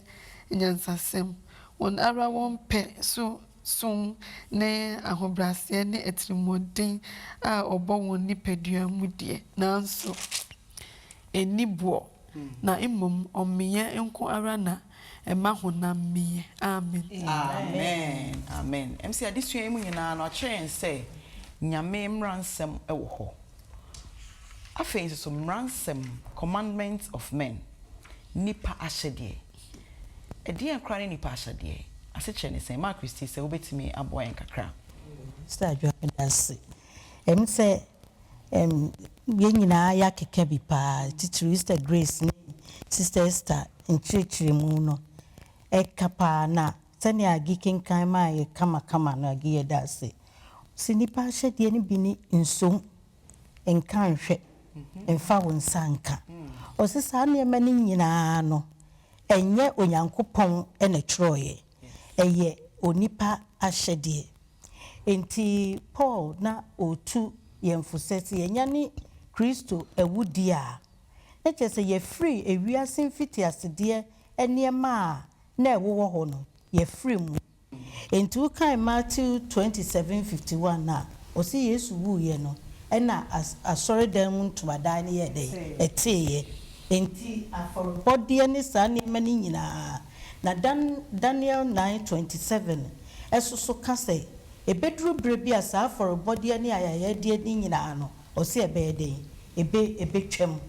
nyansasɛm wɔn ara wɔn pɛ so som ne ahobrɛaseɛ ne atirimɔden a ɔbɔ wɔn nipadua mu deɛ nanso ɛni boɔ na mmom ɔmmeyɛ nko ara na ɛma honam mmeyɛ amen amen amen MC adesua mu nyinaa no ɔkyerɛ sɛ nyame mmaransɛm ɛwɔ hɔ afei nso mmaransɛm commandments of men nipa ahyɛdeɛ ɛdeɛ akra ne nipa ahyɛdeɛ ase kyerɛ ne sɛ ma Kristi sɛ wobɛtumi aboa yɛn kakra Sister Adwase sɛ yɛn nyinaa yɛakeka bi paa titiri Sister Grace ne Sister Esther nkyerɛkyerɛ mu no ɛka paa na sɛnea agi kenkan ma yɛ kama no agi yɛ da ase si nipa ahyɛdeɛ no bi ne nsom nka nhwɛ mfa wo nsa nka ɔse saa nneɛma no nyinaa no ɛnyɛ Onyankopɔn ɛna kyerɛɔyɛ ɛyɛ onipa ahyɛdeɛ enti Paul na otu yɛmfo sɛ yɛnya ne Kristo awudi a na kyerɛ sɛ yɛfiri ewiase mfitiasedeɛ nneɛma a na ɛwowɔ hɔ no yɛfiri mu enti wokan Matthew 27:51 na ɔse Yesu wuiɛ no ɛna asɔredan mu ntomadan ne yɛ dɛ ɛteeɛ enti afɔrebɔdeɛ ne saa nneɛma no nyinaa na Daniel 9:27 ɛso so ka sɛ ebeduru bere bi a saa afɔrebɔdeɛ ne ayayɛdeɛ ne nyinaa no ɔse ɛbɛyɛ dɛn ebetwam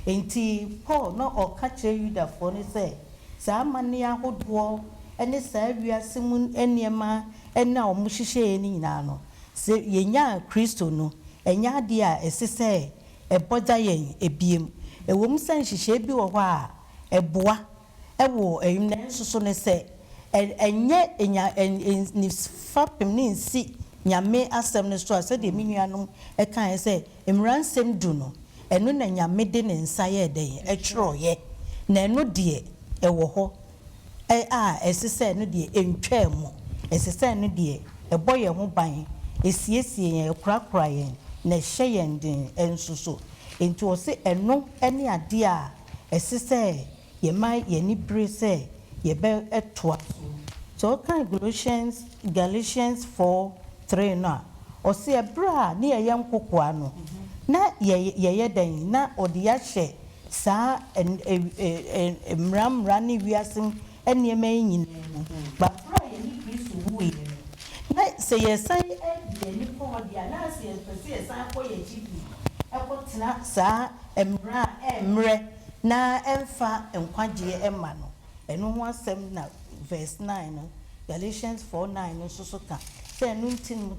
enti Paul na ɔka kyerɛ Yudafoɔ ne sɛ saa amanne ahodoɔ ne saa wiase mu nneɛma na ɔmo hyehyɛ ne nyinaa no sɛ yɛnya Kristo no ɛnya adeɛ a ɛse sɛ ɛbɔda yɛn ebiem ɛwɔ mu sɛ nhyehyɛ bi wɔ hɔ a ɛboa ɛwɔ ɛyim na nso so ne sɛ ɛnyɛ ne fapem ne nsi nyame asɛm no so a sɛdeɛ me nuanom ɛkae sɛ mmaransɛm du no ɛno na nyame de ne nsa yɛ dɛn ɛtwerɛɔyɛ na ɛno deɛ ɛwɔ hɔ a ɛse sɛ ɛno deɛ ɛntwaa mu ɛse sɛ ɛno deɛ ɛbɔ yɛn ho ban ɛsiesie yɛn ɛkorakora yɛn na ɛhyɛ yɛn den ɛnso so enti ɔse ɛno ne adeɛ a ɛse sɛ yɛma yɛni bere sɛ yɛbɛ ɛtoa so ɔkan Galatians 4:3 no a ɔse ɛberɛ a ne yɛyɛ nkokoa no na yɛyɛ dɛn na ɔde yɛahyɛ saa mmara ne wiase nneɛma yi nyinaa mu baberɛ a yɛne Kristo wuiɛ na sɛ yɛsan yɛni kɔ hɔ deɛ na sɛ yɛpɛ sɛ yɛsan kɔ yɛ akyi bi ɛkɔtena saa mmara a ɛmmerɛ na ɛmfa nkwagyeɛ ɛma no ɛno ho asɛm na verse 9 no Galatians 4:9 no nso ka sɛ ɛno nti no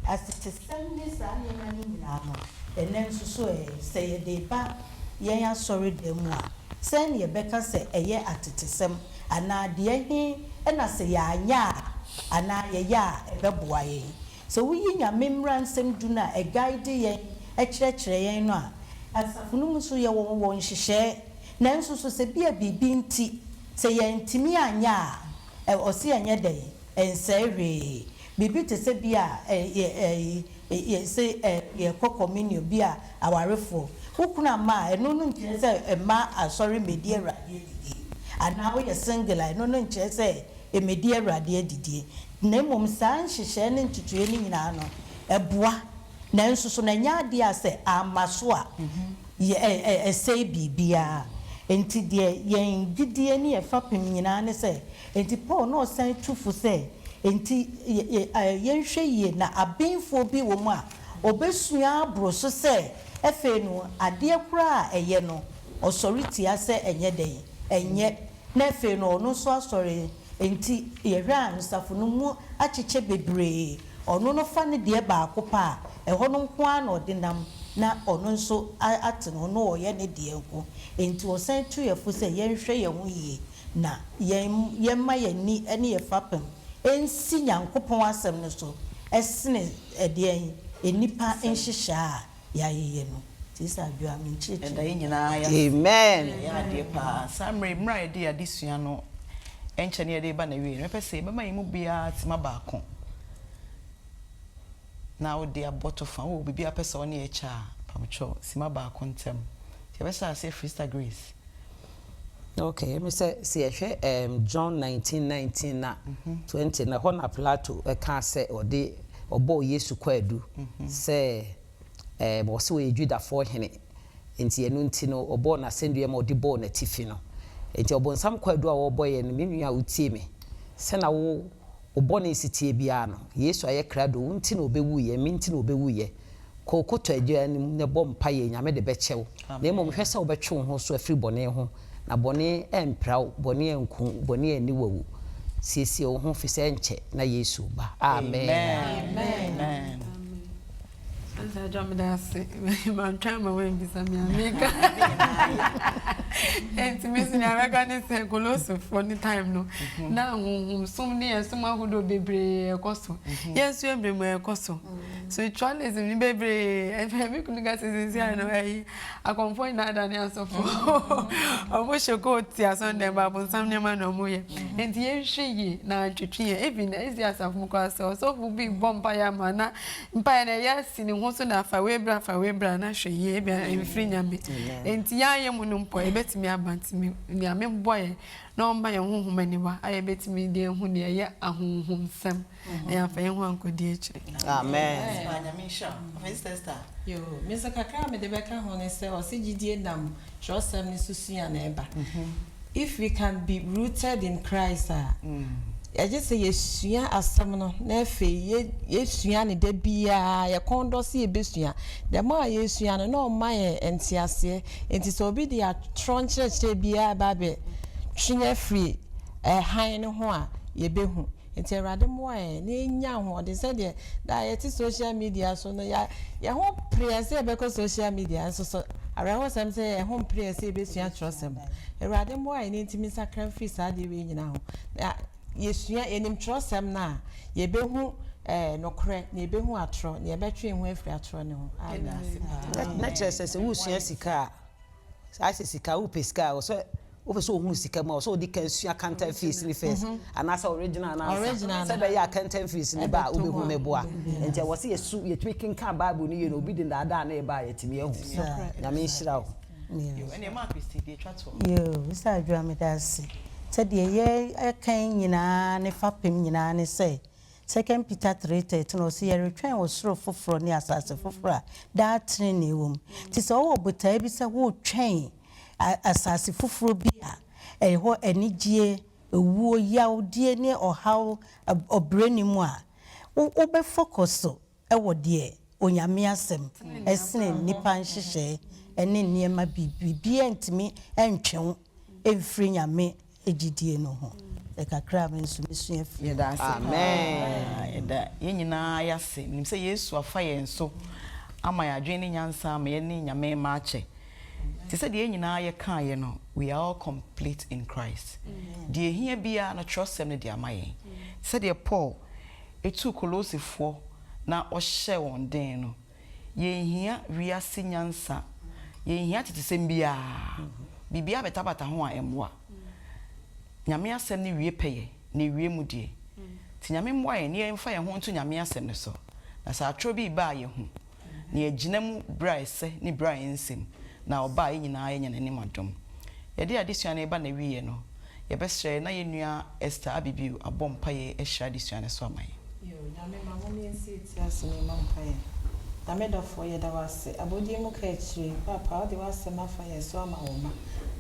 asetesɛm ne saa nneɛma no nyinaa no ɛnɛ nso so sɛ yɛde ba yɛn asɔre da mu a sɛn yɛbɛka sɛ ɛyɛ atetesɛm anaa deɛ he ɛna sɛ yɛanyɛ a anaa yɛyɛ a ɛbɛboa yɛn sɛ woyi nyame mmaransɛm du no a ɛguide yɛn ɛkyerɛkyerɛ yɛn no a asafo no mu so yɛwɔ wɔn nhyehyɛe nanso so sɛ bia biribi nti sɛ yɛntimi anyɛ a ɔse yɛnyɛ dɛn ɛnsɛe hwee biribi te sɛ bi a yɛkɔ communion bi a awarefoɔ wokuna ma a ɛno no nkyerɛ sɛ ɛma asɔre mmɛdi Awurade adidie anaa woyɛ single a ɛno no nkyerɛ sɛ ɛmmɛdi Awurade adidie na mmom saa nhyehyɛe ne ntutuo no nyinaa no ɛboa nanso so na ɛnyɛ adeɛ a sɛ ama so a ɛsɛe biribiara enti deɛ yɛn gyidie ne yɛfa pem nyinaa ne sɛ enti Paul na ɔsan tufo sɛ enti yɛnhwɛ yie na abenfoɔ bi wɔ mu a ɔbɛsua aboro so sɛ afei no adeɛ koraa a ɛyɛ no ɔsɔre tia sɛ ɛnyɛ dɛn ɛnyɛ na afei no ɔno nso asɔre enti yɛhwɛ a nsafo no mu akyekyɛ bebree ɔno no fa ne deɛ baako pa a ɛhɔ no nko ara na ɔde nam na ɔno nso ate no no ɔyɛ ne deɛ nko enti ɔsan tu yɛfo sɛ yɛnhwɛ yɛn ho yie na yɛmma yɛn ni ne yɛfa pam ɛnsi Nyankopɔn asɛm no so esne ede enipa enhyehyɛ ya yeye no tisa adwa minchi enda nyina ya amen ya de pa samre mra de adesua no enche ne de ba na wie mepese mema yimu bia tima baako na wo de aboto fa wo bibia pese one e cha pamcho sima baako ntem ti be say Freestyle Grace. Okay, me say John 19:19 na 20 na hona Plato e ka say ode obo Yesu kwadu say bo se we Juda fo hene enti enu nti no obo na sendue ma ode bo na tifi no enti obo nsam kwadu a wo boye no me nua utie me se na wo obo na sitie bia no Yesu aye krado nti na obewu ye me nti na obewu ye kokoto agya ni ne bom pa ye nyame de be chew na emom hwese wo betwe ho so afri bone ho na bone empraw bone enku bone ani wawu siesie wo ho fise enche na Yesu ba amen Amen. Anta jamu da se man try my way bisa mi America. Enti misi ni America ni se koloso for the time no. Na som ni esum ahodo bebre ekoso. Yesu embremu ekoso. So ritualism ni bebre efemi kuniga sisi no eh akonfo na ada ni asofo. Omo sheko ti ason dem ba bon sam ni ma no mo ye. Enti ye hwe na twetwe ye even ezi asafo mu kwa so fu bi bomba ya ma na mpa na ya sini ho so na fa webra na hwe ye bia emfiri nyame enti ya ye mu no mpo e betimi abantimi nyame boye na omba ye honhom niwa aye betimi de hu ne ye ahonhom sem ya fa ye ho ankodi ekire amen Nyame sha Sister Yo, Mr. Kakra me de beka hone se o se gidie nam trosem ni susua na eba. If we can be rooted in Christ, I just say yesua asem no na efe yesua ne da bia ye kondosi ebesua. The more yesua no na ma ye entiase, enti so obi dia tronche bia ba be twenya free han ne ho a ye behu. Enti erade mo e na enya ho de se de da ye ti social media so no ya ho praise be ko social media so araho sam say ho praise be sua trosem erade mo e na ntimi sacrifice sa de we nyina ho yesua enim trosem na ye behu nokre na ye behu atro na ye betwe ho afri atro ne ho na chese wo sua sika a sika wo pesika so so hu sika ma so di kan sua counter fees ni first anasa original na say be ya counter fees ni ba obehu meboa enti wo se yesu ye twi kan bible ni ye no obi din da na e ba yetimi ehu na me nhira wo yo ene ma Christy de twato yo bisa adwa me da se said ye kan nyina ne fapem nyina ne say 2 Peter 3:13 no say retwen wo soro foforo ne asase foforo da tene ne wom ti so wo botai bi se wo twen asase foforo bi a ho anigie ewuo yawdie ne ohaw obrani mu a wo be focus e wo de onyame asem esene nipa nhyehyɛ ene niema bibia ntimi entwen emfiri nyame ejidie no ho ekakra me nso mesua fi amen eda yenyina yase nim se Yesu afa ye nso ama ya adwene nyansa ama ye ni nyame ma ache ti se de yenyina ye kan ye no we are all complete in Christ de ehia bia na trustem ne de amaye se de Paul etu Kolosifo na ohye won den no ye hia wiase nyansa ye hia tetesem bia bibia betabata ho a emwa nyame asem ne wie peye ne wie mudie ti nyame mwa ye ne emfa ye ho nto nyame asem ne so na sa atro bi ba ye ho ne agina mu bra ese ne bra ensem na oba ye nyina ye nyane ne madom ye de adesua ne ba na wie no ye besre na ye nua Esther abibiu abompa ye ehra adesua ne so amaye yo nyame ma mo mi nsi ti asene ma mpa ye na me dofo ye da wase abodi mu ka echi papa o de wase ma fa ye so ama wo ma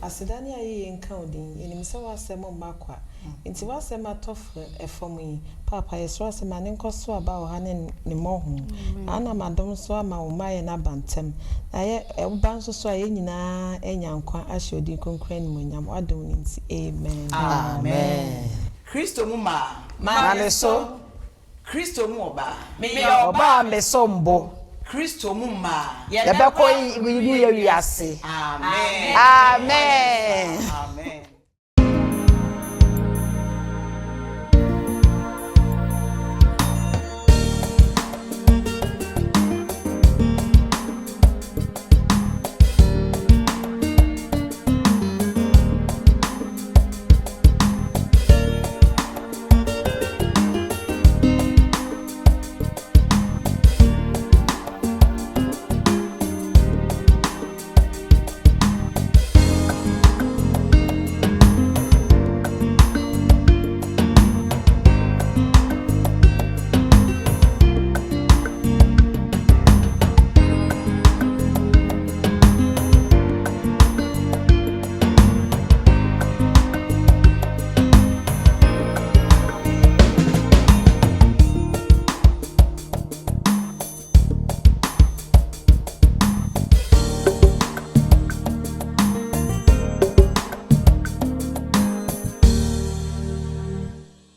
asedani ayi nka odin enim se wase mo makwa nti wase ma tof efom yi papa ye so wase ma ne nkoso aba o ha ne mo ho ana madom so ama wo ma ye na bantem na ye ba nso so aye nyina enya nkwa ahye odin konkran ni monyam adom ni nti amen amen Kristo mu ma na so Kristo mu oba oba me so mbo Kristo mu ma ye be ko yi ye wiase amen amen